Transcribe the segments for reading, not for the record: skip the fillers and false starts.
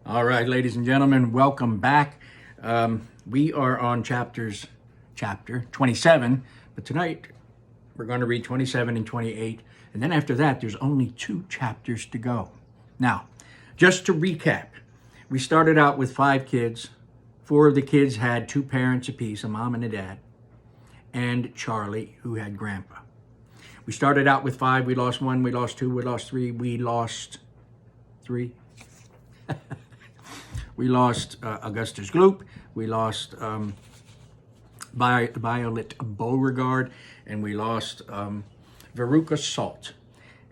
All right, ladies and gentlemen, welcome back. We are on chapter 27, but tonight we're going to read 27 and 28, and then after that, there's only 2 chapters to go. Now, just to recap, we started out with 5 kids. 4 of the kids had 2 parents apiece, a mom and a dad, and Charlie, who had grandpa. We started out with 5, we lost 1, we lost 2, we lost 3, we lost 3. We lost Augustus Gloop, we lost Violet Beauregard, and we lost Veruca Salt.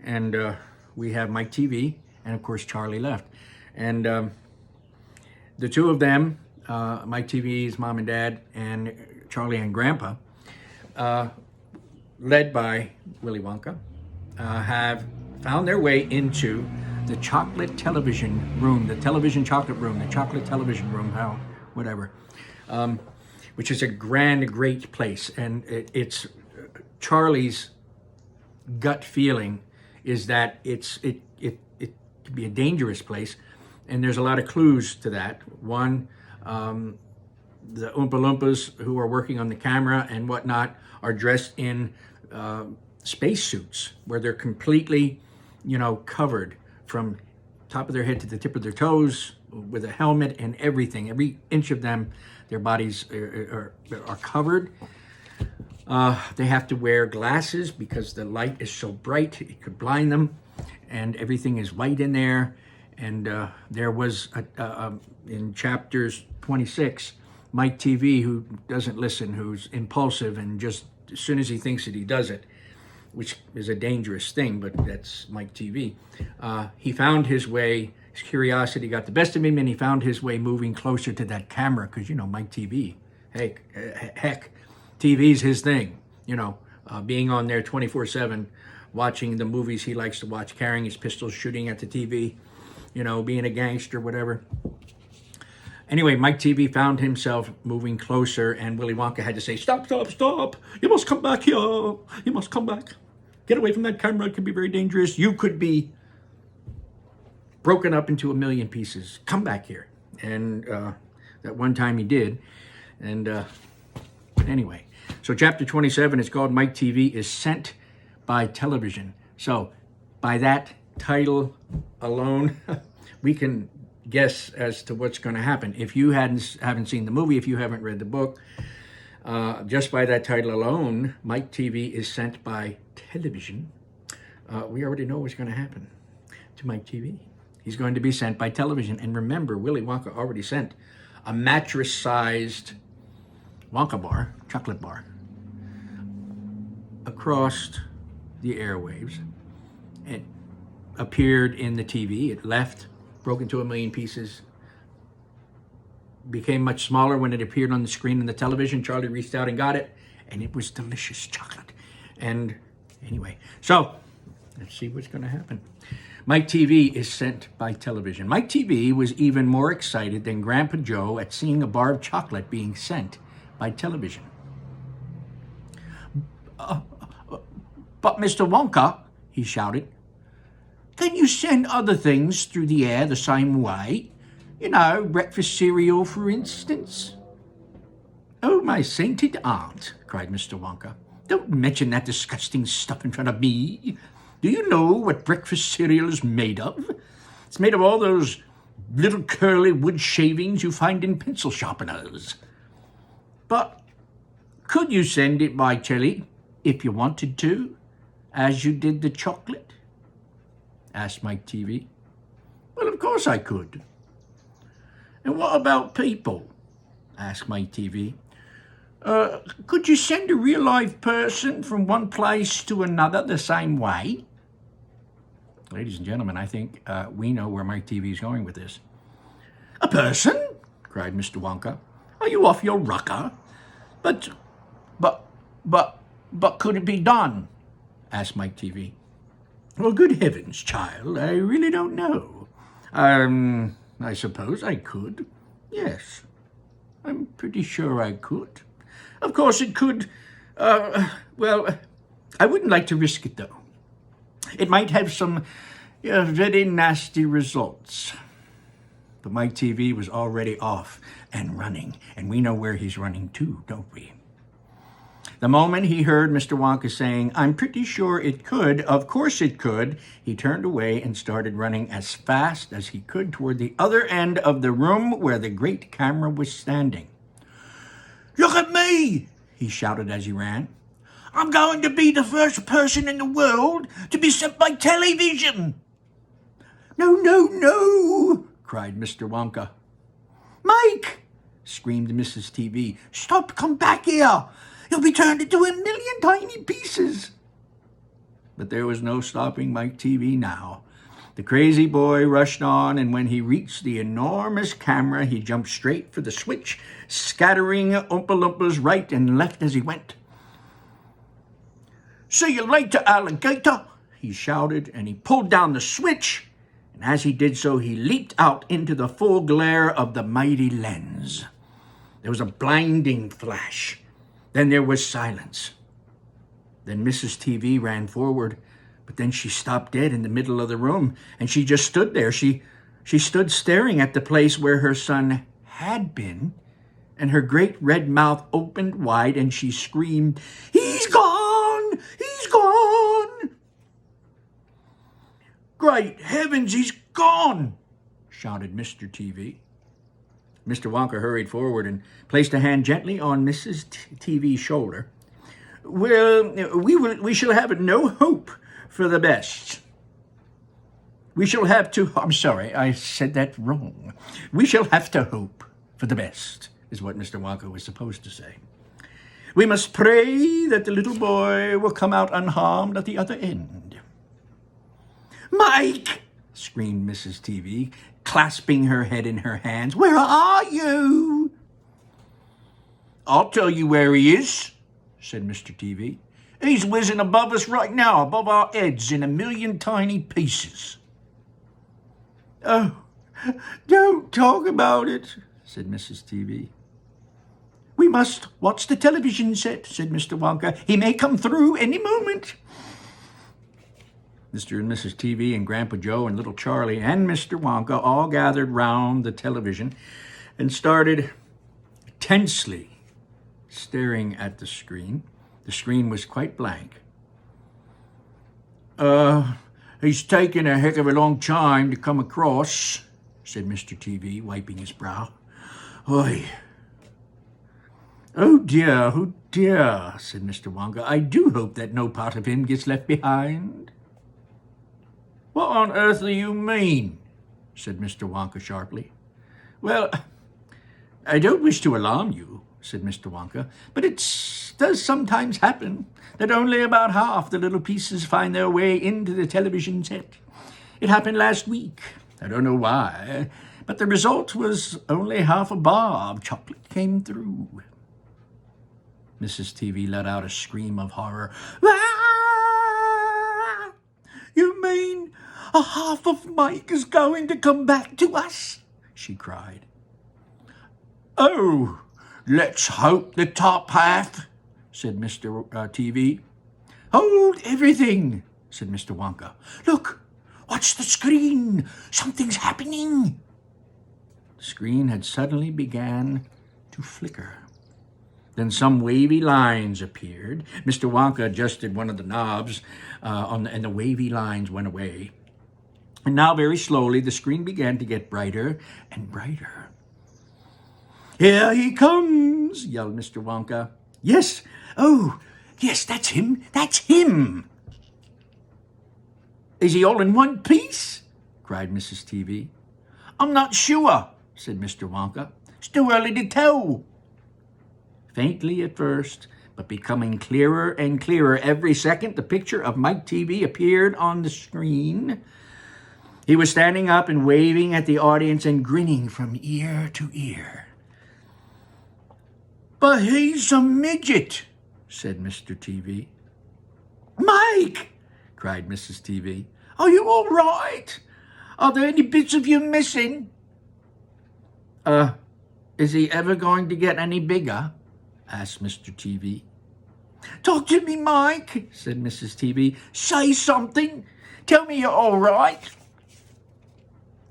And we have Mike TV, and of course Charlie left. And the 2 of them, Mike TV's mom and dad, and Charlie and Grandpa, led by Willy Wonka, have found their way into the chocolate television room, the television chocolate room, the chocolate television room, whatever, which is a great place. And it's Charlie's gut feeling is that it could be a dangerous place, and there's a lot of clues to that. One, the Oompa Loompas who are working on the camera and whatnot are dressed in spacesuits where they're completely, covered from top of their head to the tip of their toes with a helmet and everything. Every inch of them, their bodies are covered. They have to wear glasses because the light is so bright it could blind them, and everything is white in there. And there was, in chapters 26, Mike TV, who doesn't listen, who's impulsive, and just as soon as he thinks it, he does it, which is a dangerous thing, but that's Mike TV. He found his way, his curiosity got the best of him, and he found his way moving closer to that camera, because, Mike TV, heck, TV's his thing, being on there 24/7, watching the movies he likes to watch, carrying his pistols, shooting at the TV, being a gangster, whatever. Anyway, Mike TV found himself moving closer, and Willy Wonka had to say, stop, you must come back here, you must come back. Get away from that camera, it could be very dangerous. You could be broken up into a million pieces. Come back here. And that one time he did. And anyway, so chapter 27 is called Mike TV is Sent by Television. So by that title alone, we can guess as to what's going to happen. If you haven't seen the movie, if you haven't read the book, just by that title alone, Mike TV is sent by television. We already know what's going to happen to Mike TV. He's going to be sent by television. And remember, Willy Wonka already sent a mattress-sized Wonka bar, chocolate bar, across the airwaves. It appeared in the TV. It left, broke into a million pieces, became much smaller when it appeared on the screen in the television. Charlie reached out and got it, and it was delicious chocolate. And anyway, so let's see what's going to happen. Mike TV is sent by television. Mike TV was even more excited than Grandpa Joe at seeing a bar of chocolate being sent by television. But Mr. Wonka, he shouted, can you send other things through the air the same way? Breakfast cereal, for instance? Oh, my sainted aunt, cried Mr. Wonka. Don't mention that disgusting stuff in front of me. Do you know what breakfast cereal is made of? It's made of all those little curly wood shavings you find in pencil sharpeners. But could you send it by telly if you wanted to, as you did the chocolate? Asked Mike TV. Well, of course I could. And what about people? Asked Mike TV. Could you send a real live person from one place to another the same way? Ladies and gentlemen, I think we know where Mike TV is going with this. A person? Cried Mr. Wonka. Are you off your rocker? But could it be done? Asked Mike TV. Well, good heavens, child, I really don't know. I suppose I could. Yes, I'm pretty sure I could. Of course it could. Well, I wouldn't like to risk it, though. It might have some very nasty results. But Mike TV was already off and running, and we know where he's running to, don't we? The moment he heard Mr. Wonka saying, "I'm pretty sure it could, of course it could," he turned away and started running as fast as he could toward the other end of the room where the great camera was standing. "Look at me!" he shouted as he ran. "I'm going to be the first person in the world to be sent by television." "No, no, no!" cried Mr. Wonka. "Mike!" screamed Mrs. TV. "Stop, come back here! You'll be turned into a million tiny pieces." But there was no stopping Mike TV now. The crazy boy rushed on, and when he reached the enormous camera, he jumped straight for the switch, scattering Oompa Loompas right and left as he went. "See you later, alligator," he shouted, and he pulled down the switch, and as he did so, he leaped out into the full glare of the mighty lens. There was a blinding flash. Then there was silence. Then Mrs. TV ran forward, but then she stopped dead in the middle of the room, and she just stood there. She stood staring at the place where her son had been, and her great red mouth opened wide, and she screamed, "He's gone! He's gone!" "Great heavens, he's gone!" shouted Mr. TV. Mr. Wonka hurried forward and placed a hand gently on Mrs. TV's shoulder. "Well, we shall have no hope for the best. We shall have to, I'm sorry, I said that wrong. We shall have to hope for the best," is what Mr. Wonka was supposed to say. "We must pray that the little boy will come out unharmed at the other end." "Mike!" screamed Mrs. TV, clasping her head in her hands. "Where are you?" "I'll tell you where he is," said Mr. TV. "He's whizzing above us right now, above our heads in a million tiny pieces." "Oh, don't talk about it," said Mrs. TV. "We must watch the television set," said Mr. Wonka. "He may come through any moment." Mr. and Mrs. TV and Grandpa Joe and little Charlie and Mr. Wonka all gathered round the television and started tensely staring at the screen. The screen was quite blank. He's taken a heck of a long time to come across," said Mr. TV, wiping his brow. "Oi." Oh dear, said Mr. Wonka. "I do hope that no part of him gets left behind." "What on earth do you mean?" said Mr. Wonka sharply. "Well, I don't wish to alarm you," said Mr. Wonka, "but it does sometimes happen that only about half the little pieces find their way into the television set. It happened last week. I don't know why, but the result was only half a bar of chocolate came through." Mrs. TV let out a scream of horror. "Ah! You mean a half of Mike is going to come back to us?" she cried. "Oh, let's hope the top half," said Mr. TV. "Hold everything," said Mr. Wonka. "Look, watch the screen. Something's happening." The screen had suddenly began to flicker. Then some wavy lines appeared. Mr. Wonka adjusted one of the knobs, and the wavy lines went away. And now, very slowly, the screen began to get brighter and brighter. "Here he comes," yelled Mr. Wonka. "Yes, oh, yes, that's him, that's him." "Is he all in one piece?" cried Mrs. TV. "I'm not sure," said Mr. Wonka. "It's too early to tell." Faintly at first, but becoming clearer and clearer every second, the picture of Mike TV appeared on the screen. He was standing up and waving at the audience and grinning from ear to ear. "But he's a midget," said Mr. TV. "Mike!" cried Mrs. TV. "Are you all right? Are there any bits of you missing?" Is he ever going to get any bigger?" asked Mr. TV. "Talk to me, Mike," said Mrs. TV. "Say something. Tell me you're all right."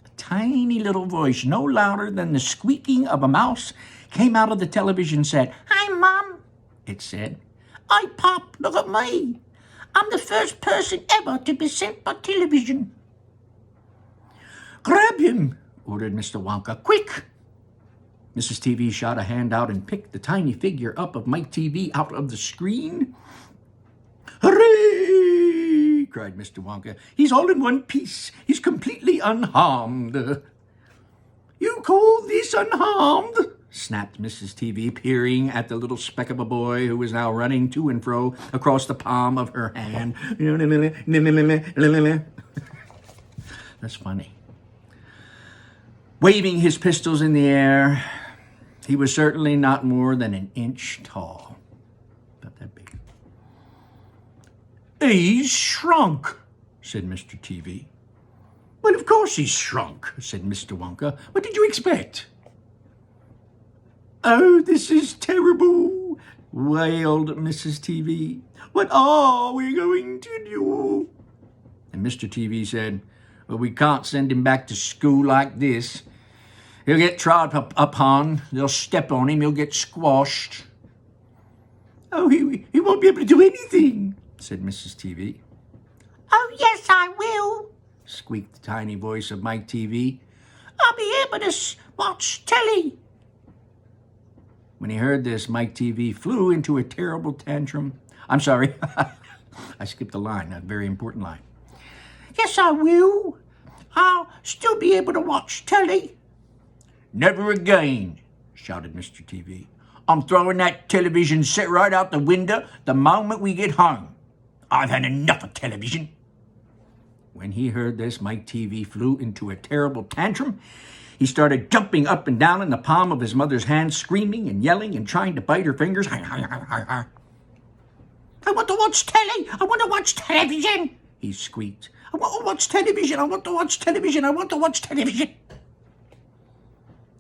A tiny little voice, no louder than the squeaking of a mouse, came out of the television set. "Hi, Mom," it said. "Hi, Pop, look at me. I'm the first person ever to be sent by television." "Grab him," ordered Mr. Wonka. "Quick!" Mrs. TV shot a hand out and picked the tiny figure up of Mike TV out of the screen. "Hooray!" cried Mr. Wonka. "He's all in one piece. He's completely unharmed." "You call this unharmed?" snapped Mrs. TV, peering at the little speck of a boy who was now running to and fro across the palm of her hand. That's funny. Waving his pistols in the air, he was certainly not more than an inch tall. About that big. "He's shrunk," said Mr. TV. "Well, of course he's shrunk," said Mr. Wonka. "What did you expect?" "Oh, this is terrible," wailed Mrs. TV. "What are we going to do?" And Mr. TV said, "Well, we can't send him back to school like this. He'll get trod upon. They'll step on him. He'll get squashed." "Oh, he won't be able to do anything," said Mrs. TV. "Oh, yes, I will," squeaked the tiny voice of Mike TV. "I'll be able to watch telly." When he heard this, Mike TV flew into a terrible tantrum. I'm sorry, I skipped a line, a very important line. "Yes, I will. I'll still be able to watch telly." "Never again," shouted Mr. TV. "I'm throwing that television set right out the window the moment we get home. I've had enough of television." When he heard this, Mike TV flew into a terrible tantrum. He started jumping up and down in the palm of his mother's hand, screaming and yelling and trying to bite her fingers. "I want to watch telly! I want to watch television!" he squeaked. "I want to watch television! I want to watch television! I want to watch television!"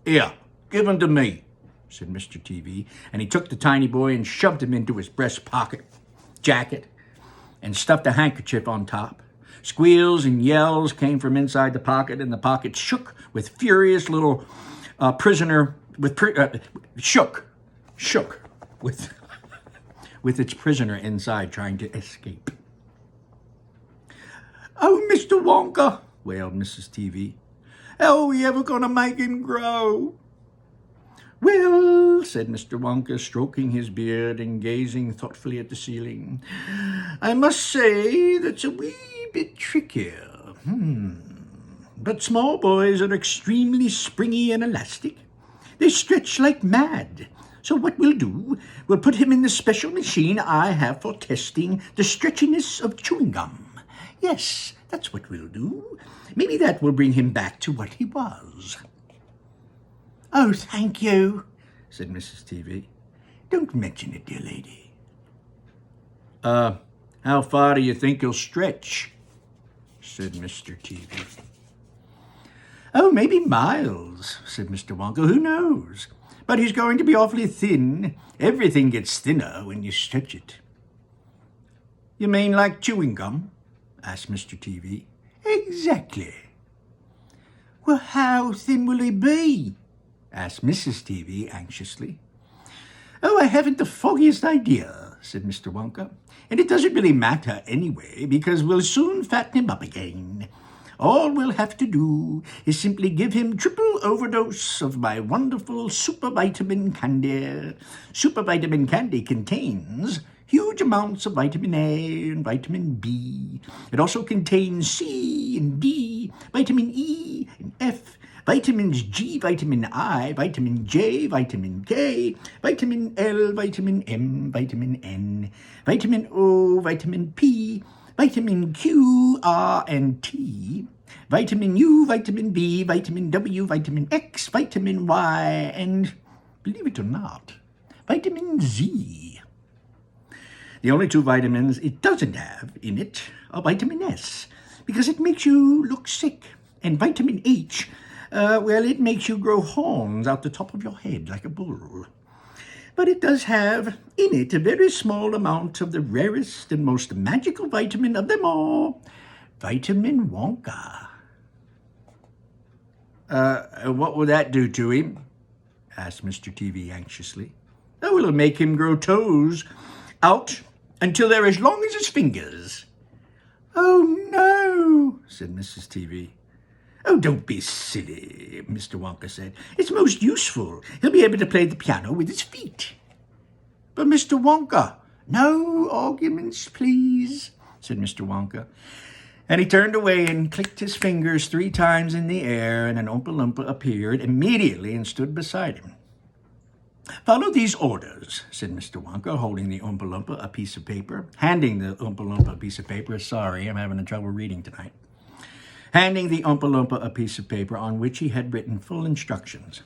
"Here, give him to me," said Mr. TV, and he took the tiny boy and shoved him into his breast jacket, and stuffed a handkerchief on top. Squeals and yells came from inside the pocket, and the pocket shook with furious little shook with its prisoner inside trying to escape. "Oh, Mr. Wonka," wailed Mrs. TV. "How are we ever going to make him grow?" "Well," said Mr. Wonka, stroking his beard and gazing thoughtfully at the ceiling, "I must say that's a wee bit trickier. But small boys are extremely springy and elastic. They stretch like mad. So what we'll do, we'll put him in the special machine I have for testing the stretchiness of chewing gum. Yes, that's what we'll do. Maybe that will bring him back to what he was." "Oh, thank you," said Mrs. TV. "Don't mention it, dear lady." How far do you think he'll stretch?" said Mr. TV. "Oh, maybe miles," said Mr. Wonka. "Who knows? But he's going to be awfully thin. Everything gets thinner when you stretch it." "You mean like chewing gum?" asked Mr. TV. "Exactly." "Well, how thin will he be?" asked Mrs. TV anxiously. "Oh, I haven't the foggiest idea," said Mr. Wonka. "And it doesn't really matter anyway, because we'll soon fatten him up again. All we'll have to do is simply give him triple overdose of my wonderful super vitamin candy. Super vitamin candy contains huge amounts of vitamin A and vitamin B. It also contains C and D, vitamin E and F, vitamins G, vitamin I, vitamin J, vitamin K, vitamin L, vitamin M, vitamin N, vitamin O, vitamin P, vitamin Q, R, and T, vitamin U, vitamin B, vitamin W, vitamin X, vitamin Y, and, believe it or not, vitamin Z. The only two vitamins it doesn't have in it are vitamin S, because it makes you look sick, and vitamin H, it makes you grow horns out the top of your head like a bull. But it does have in it a very small amount of the rarest and most magical vitamin of them all, vitamin Wonka. What will that do to him? Asked Mr. TV anxiously. Oh, it'll make him grow toes out until they're as long as his fingers. Oh, no, said Mrs. TV. Oh, don't be silly, Mr. Wonka said. It's most useful. He'll be able to play the piano with his feet. But Mr. Wonka, no arguments, please, said Mr. Wonka. And he turned away and clicked his fingers 3 times in the air, and an Oompa Loompa appeared immediately and stood beside him. Follow these orders, said Mr. Wonka, holding the Oompa Loompa a piece of paper. Handing the Oompa Loompa a piece of paper. Sorry, I'm having trouble reading tonight. Handing the Oompa Loompa a piece of paper on which he had written full instructions.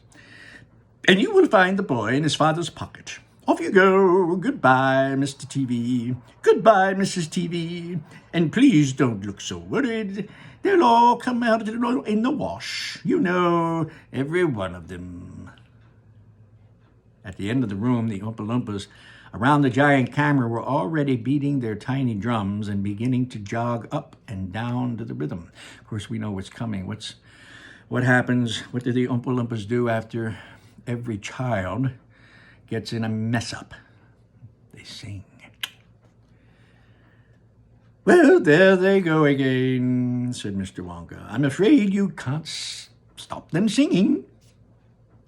And you will find the boy in his father's pocket. Off you go. Goodbye, Mr. TV. Goodbye, Mrs. TV. And please don't look so worried. They'll all come out in the wash. You know, every one of them. At the end of the room, the Oompa Loompas around the giant camera were already beating their tiny drums and beginning to jog up and down to the rhythm. Of course, we know what's coming. What happens? What do the Oompa Loompas do after every child gets in a mess up? They sing. Well, there they go again, said Mr. Wonka. I'm afraid you can't stop them singing.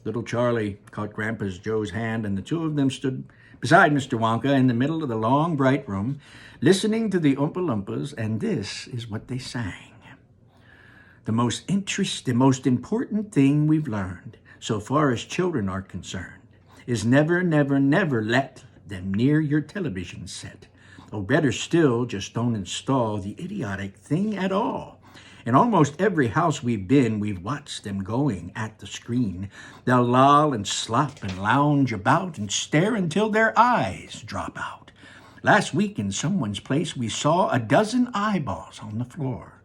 Little Charlie caught Grandpa's Joe's hand, and the two of them stood beside Mr. Wonka in the middle of the long, bright room, listening to the Oompa Loompas, and this is what they sang. The most important thing we've learned, so far as children are concerned, is never, never, never let them near your television set. Or better still, just don't install the idiotic thing at all. In almost every house we've been, we've watched them going at the screen. They'll loll and slop and lounge about and stare until their eyes drop out. Last week in someone's place, we saw 12 eyeballs on the floor.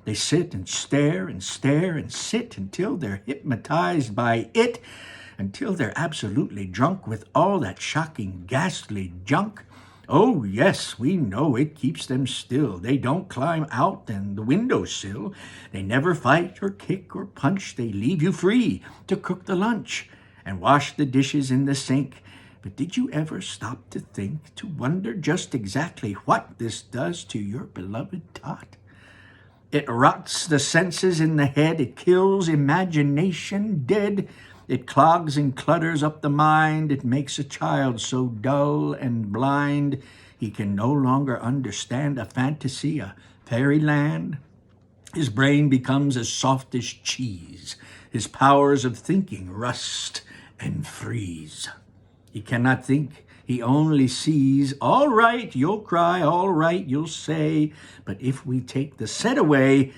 They sit and stare and stare and sit until they're hypnotized by it, until they're absolutely drunk with all that shocking, ghastly junk. Oh, yes, we know it keeps them still. They don't climb out and the windowsill. They never fight or kick or punch. They leave you free to cook the lunch and wash the dishes in the sink. But did you ever stop to think, to wonder just exactly what this does to your beloved tot? It rots the senses in the head. It kills imagination dead. It clogs and clutters up the mind. It makes a child so dull and blind he can no longer understand a fantasy, a fairyland. His brain becomes as soft as cheese. His powers of thinking rust and freeze. He cannot think. He only sees. All right, you'll cry. All right, you'll say. But if we take the set away,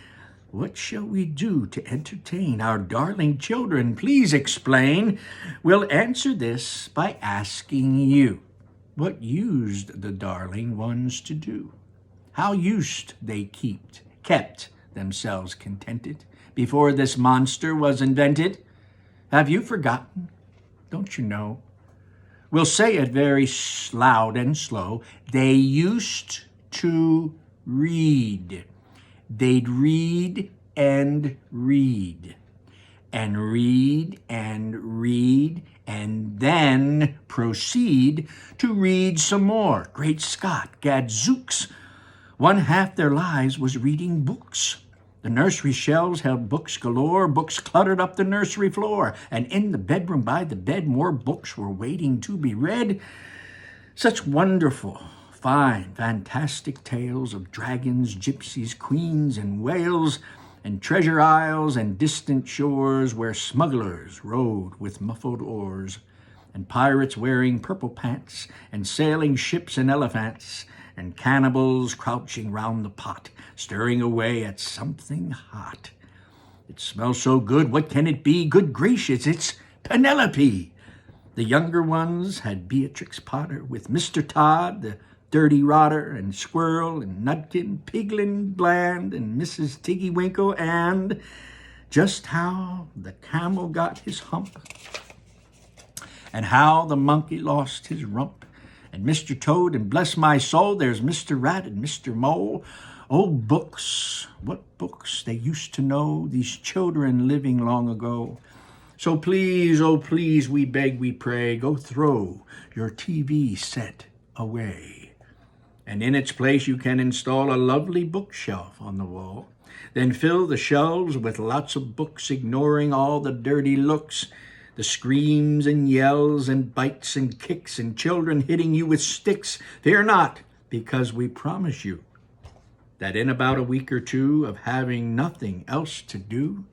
what shall we do to entertain our darling children? Please explain. We'll answer this by asking you. What used the darling ones to do? How used they kept themselves contented before this monster was invented? Have you forgotten? Don't you know? We'll say it very loud and slow. They used to read. They'd read and read and read and read and then proceed to read some more. Great Scott, gadzooks. 1/2 their lives was reading books. The nursery shelves held books galore. Books cluttered up the nursery floor. And in the bedroom by the bed, more books were waiting to be read. Such wonderful, fine, fantastic tales of dragons, gypsies, queens, and whales, and treasure isles and distant shores where smugglers rowed with muffled oars, and pirates wearing purple pants, and sailing ships and elephants, and cannibals crouching round the pot, stirring away at something hot. It smells so good, what can it be? Good gracious, it's Penelope! The younger ones had Beatrix Potter with Mr. Todd, the Dirty Rotter, and Squirrel, and Nutkin, Piglin Bland, and Mrs. Tiggywinkle, and just how the camel got his hump, and how the monkey lost his rump, and Mr. Toad, and bless my soul, there's Mr. Rat and Mr. Mole. Oh, books, what books they used to know, these children living long ago. So please, oh please, we beg, we pray, go throw your TV set away. And in its place you can install a lovely bookshelf on the wall. Then fill the shelves with lots of books, ignoring all the dirty looks, the screams and yells and bites and kicks and children hitting you with sticks. Fear not, because we promise you that in about a week or two of having nothing else to do,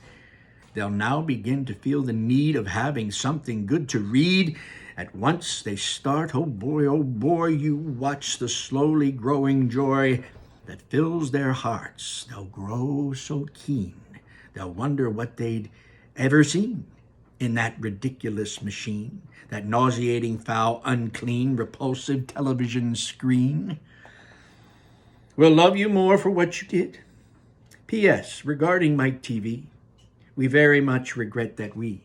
they'll now begin to feel the need of having something good to read. At once they start, oh boy, you watch the slowly growing joy that fills their hearts. They'll grow so keen, they'll wonder what they'd ever seen in that ridiculous machine, that nauseating, foul, unclean, repulsive television screen. We'll love you more for what you did. P.S. Regarding Mike TV, we very much regret that we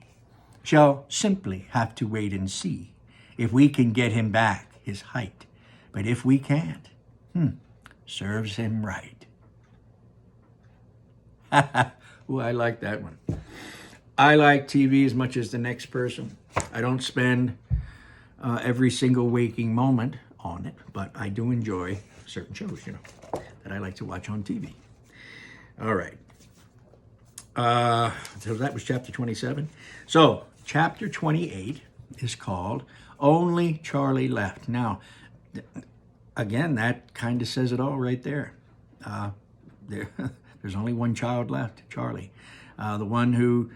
shall simply have to wait and see if we can get him back his height. But if we can't, serves him right. Oh, I like that one. I like TV as much as the next person. I don't spend every single waking moment on it, but I do enjoy certain shows, that I like to watch on TV. All right. So that was chapter 27. So chapter 28 is called Only Charlie Left. Now, again, that kind of says it all right there. There's only one child left, Charlie. The one who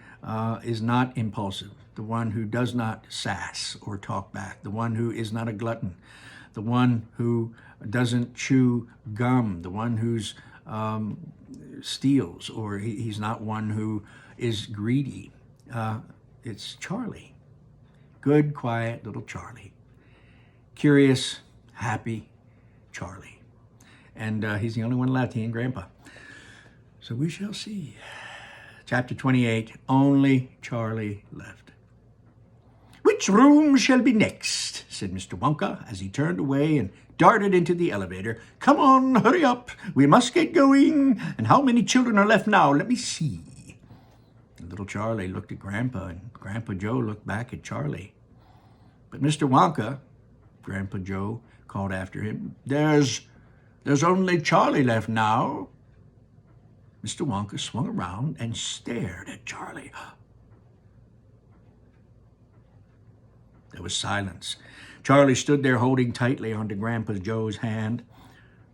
is not impulsive, the one who does not sass or talk back, the one who is not a glutton, the one who doesn't chew gum, the one who's steals, or he's not one who is greedy. It's Charlie. Good, quiet little Charlie. Curious, happy Charlie. And he's the only one left, he and Grandpa. So we shall see. Chapter 28, Only Charlie Left. Which room shall be next? Said Mr. Wonka as he turned away and darted into the elevator. Come on, hurry up. We must get going. And how many children are left now? Let me see. And little Charlie looked at Grandpa, and Grandpa Joe looked back at Charlie. But Mr. Wonka, Grandpa Joe called after him, There's only Charlie left now. Mr. Wonka swung around and stared at Charlie. There was silence. Charlie stood there holding tightly onto Grandpa Joe's hand.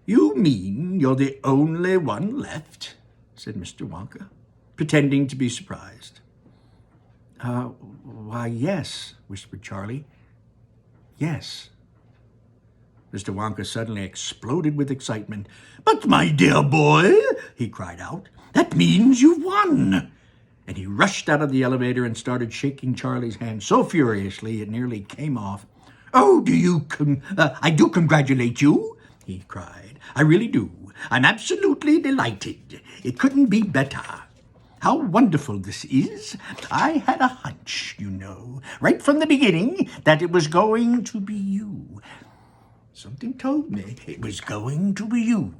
You mean you're the only one left? Said Mr. Wonka, pretending to be surprised. Why, yes, whispered Charlie. Yes. Mr. Wonka suddenly exploded with excitement. But my dear boy, he cried out, that means you've won. And he rushed out of the elevator and started shaking Charlie's hand so furiously it nearly came off. Oh, I do congratulate you, he cried. I really do. I'm absolutely delighted. It couldn't be better. How wonderful this is. I had a hunch, right from the beginning, that it was going to be you. Something told me it was going to be you.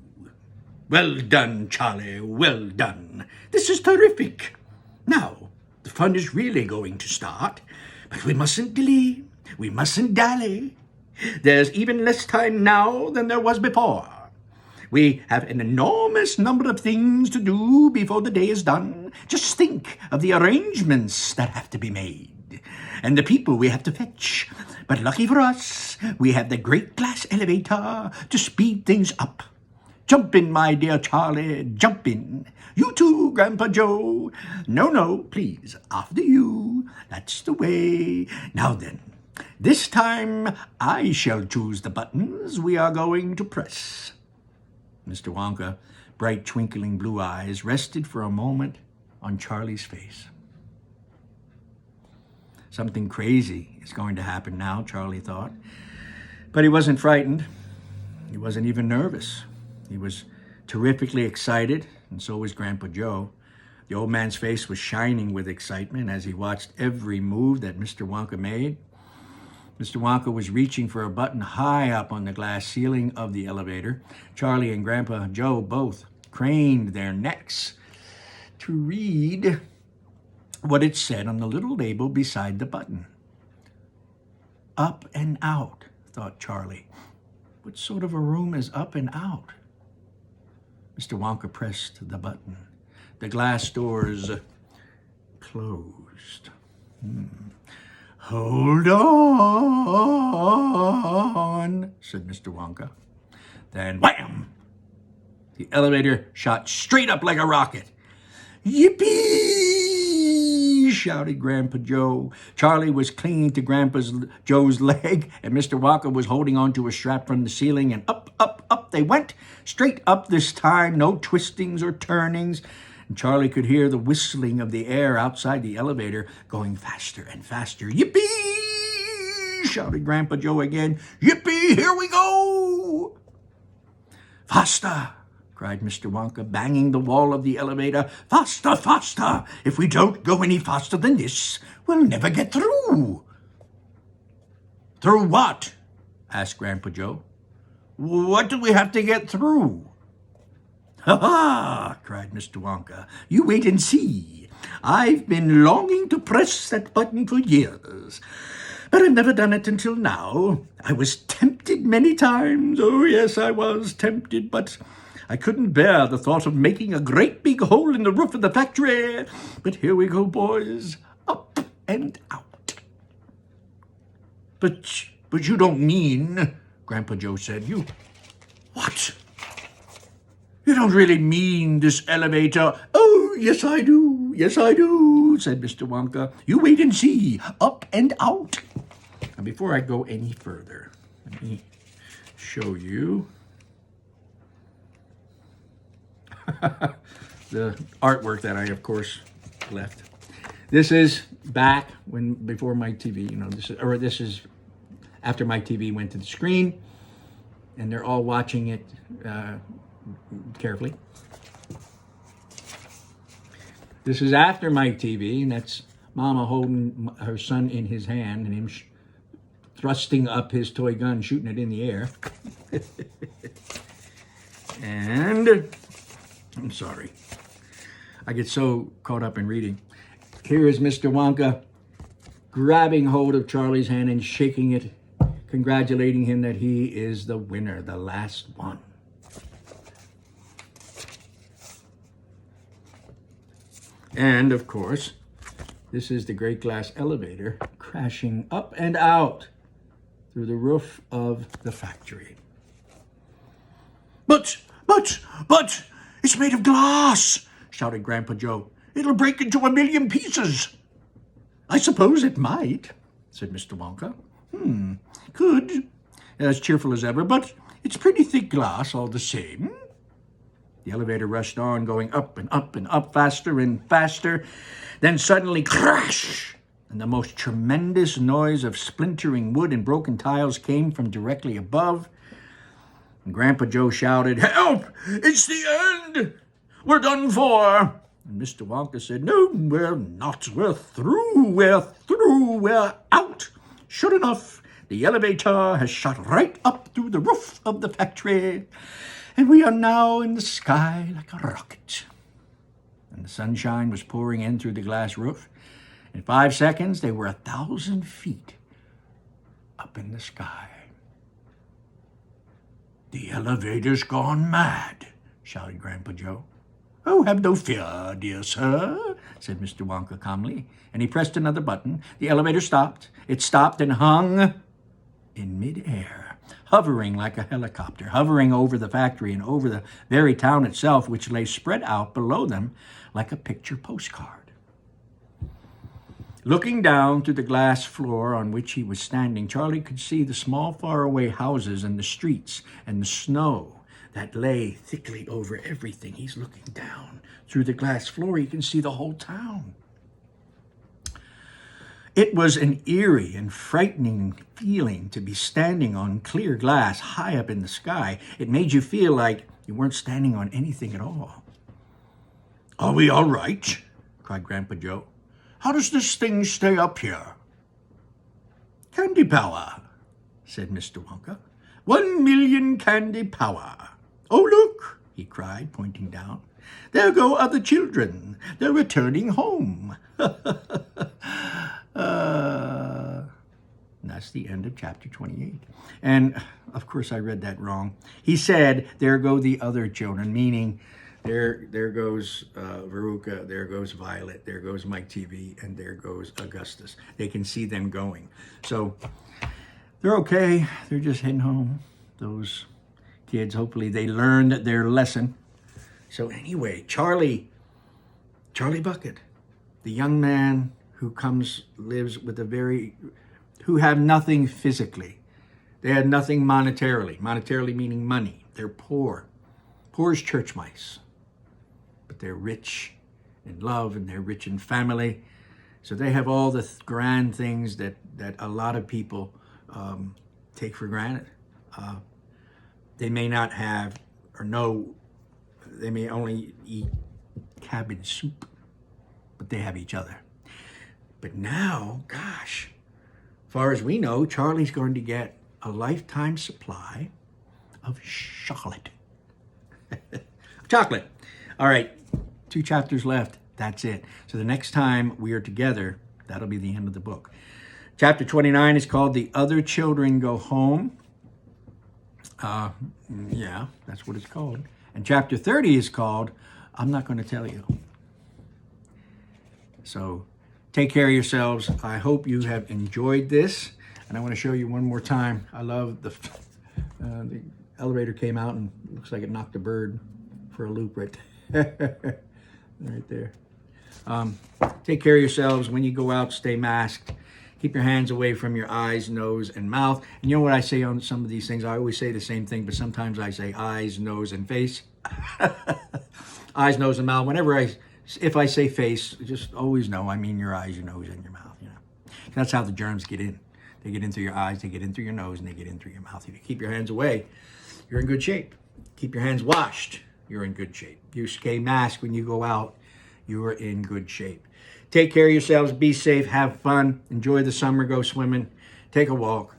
Well done, Charlie, well done. This is terrific. Now, the fun is really going to start, but we mustn't delay, we mustn't dally. There's even less time now than there was before. We have an enormous number of things to do before the day is done. Just think of the arrangements that have to be made, and the people we have to fetch. But lucky for us, we have the great glass elevator to speed things up. Jump in, my dear Charlie, jump in. You too, Grandpa Joe. No, please, after you. That's the way. Now then, this time I shall choose the buttons we are going to press. Mr. Wonka, bright twinkling blue eyes, rested for a moment on Charlie's face. Something crazy is going to happen now, Charlie thought. But he wasn't frightened. He wasn't even nervous. He was terrifically excited, and so was Grandpa Joe. The old man's face was shining with excitement as he watched every move that Mr. Wonka made. Mr. Wonka was reaching for a button high up on the glass ceiling of the elevator. Charlie and Grandpa Joe both craned their necks to read what it said on the little label beside the button. Up and out, thought Charlie. What sort of a room is up and out? Mr. Wonka pressed the button. The glass doors closed. Hold on, said Mr. Wonka. Then wham! The elevator shot straight up like a rocket. Yippee! Shouted Grandpa Joe. Charlie was clinging to Grandpa Joe's leg, and Mr. Wonka was holding onto a strap from the ceiling, and up, up, up they went. Straight up this time, no twistings or turnings. And Charlie could hear the whistling of the air outside the elevator going faster and faster. Yippee! Shouted Grandpa Joe again. Yippee! Here we go! Faster! Cried Mr. Wonka, banging the wall of the elevator. Faster, faster! If we don't go any faster than this, we'll never get through. Through what? Asked Grandpa Joe. What do we have to get through? Ha-ha! Cried Mr. Wonka. You wait and see. I've been longing to press that button for years, but I've never done it until now. I was tempted many times. Oh, yes, I was tempted, but I couldn't bear the thought of making a great big hole in the roof of the factory. But here we go, boys. Up and out. But you don't mean, Grandpa Joe said. You, what? You don't really mean this elevator? Oh, yes, I do. Yes, I do, said Mr. Wonka. You wait and see. Up and out. And before I go any further, let me show you the artwork that I, of course, left. This is back before my TV, this is after my TV went to the screen, and they're all watching it carefully. This is after my TV, and that's Mama holding her son in his hand and him thrusting up his toy gun, shooting it in the air. And I'm sorry, I get so caught up in reading. Here is Mr. Wonka grabbing hold of Charlie's hand and shaking it, congratulating him that he is the winner, the last one. And, of course, this is the great glass elevator crashing up and out through the roof of the factory. But, it's made of glass, shouted Grandpa Joe. It'll break into 1,000,000 pieces. I suppose it might, said Mr. Wonka. Could, as cheerful as ever, but it's pretty thick glass all the same. The elevator rushed on, going up and up and up, faster and faster. Then suddenly, crash! And the most tremendous noise of splintering wood and broken tiles came from directly above. And Grandpa Joe shouted, "Help! It's the end! We're done for!" And Mr. Wonka said, "No, we're not. We're through. We're out." Sure enough, the elevator has shot right up through the roof of the factory, and we are now in the sky like a rocket. And the sunshine was pouring in through the glass roof. In 5 seconds, they were 1,000 feet up in the sky. "The elevator's gone mad," shouted Grandpa Joe. "Oh, have no fear, dear sir," said Mr. Wonka calmly, and he pressed another button. The elevator stopped. It stopped and hung in midair, hovering like a helicopter, hovering over the factory and over the very town itself, which lay spread out below them like a picture postcard. Looking down through the glass floor on which he was standing, Charlie could see the small, faraway houses and the streets and the snow that lay thickly over everything. He's looking down through the glass floor. He can see the whole town. It was an eerie and frightening feeling to be standing on clear glass high up in the sky. It made you feel like you weren't standing on anything at all. "Are we all right?" cried Grandpa Joe. "How does this thing stay up here?" Candy power, said Mr. Wonka. 1,000,000 candy power. Oh, look, he cried, pointing down. There go other children. They're returning home. That's the end of chapter 28. And, of course, I read that wrong. He said, there go the other children, meaning there goes Veruca, there goes Violet, there goes Mike TV, and there goes Augustus. They can see them going. So they're okay. They're just heading home. Those kids, hopefully they learned their lesson. So anyway, Charlie Bucket, the young man who lives with who have nothing physically. They had nothing monetarily. Monetarily meaning money. They're poor. Poor as church mice. But they're rich in love and they're rich in family. So they have all the grand things that a lot of people take for granted. They may not have or know, they may only eat cabbage soup, but they have each other. But now, gosh, as far as we know, Charlie's going to get a lifetime supply of chocolate. Chocolate. All right, 2 chapters left. That's it. So the next time we are together, that'll be the end of the book. Chapter 29 is called The Other Children Go Home. Yeah, that's what it's called. And chapter 30 is called I'm Not Going to Tell You. So take care of yourselves. I hope you have enjoyed this. And I want to show you one more time. I love the elevator came out and looks like it knocked a bird for a loop right there. Right there. Take care of yourselves. When you go out, stay masked. Keep your hands away from your eyes, nose, and mouth. And you know what I say on some of these things? I always say the same thing, but sometimes I say eyes, nose, and face. Eyes, nose, and mouth. If I say face, just always know I mean your eyes, your nose, and your mouth. You know, that's how the germs get in. They get in through your eyes, they get in through your nose, and they get in through your mouth. If you keep your hands away, you're in good shape. Keep your hands washed, you're in good shape. You stay masked when you go out, you are in good shape. Take care of yourselves, be safe, have fun, enjoy the summer, go swimming, take a walk.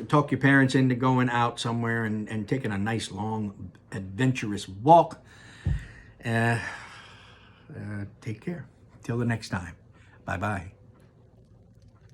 Talk your parents into going out somewhere and taking a nice, long, adventurous walk. Take care. Till the next time. Bye-bye.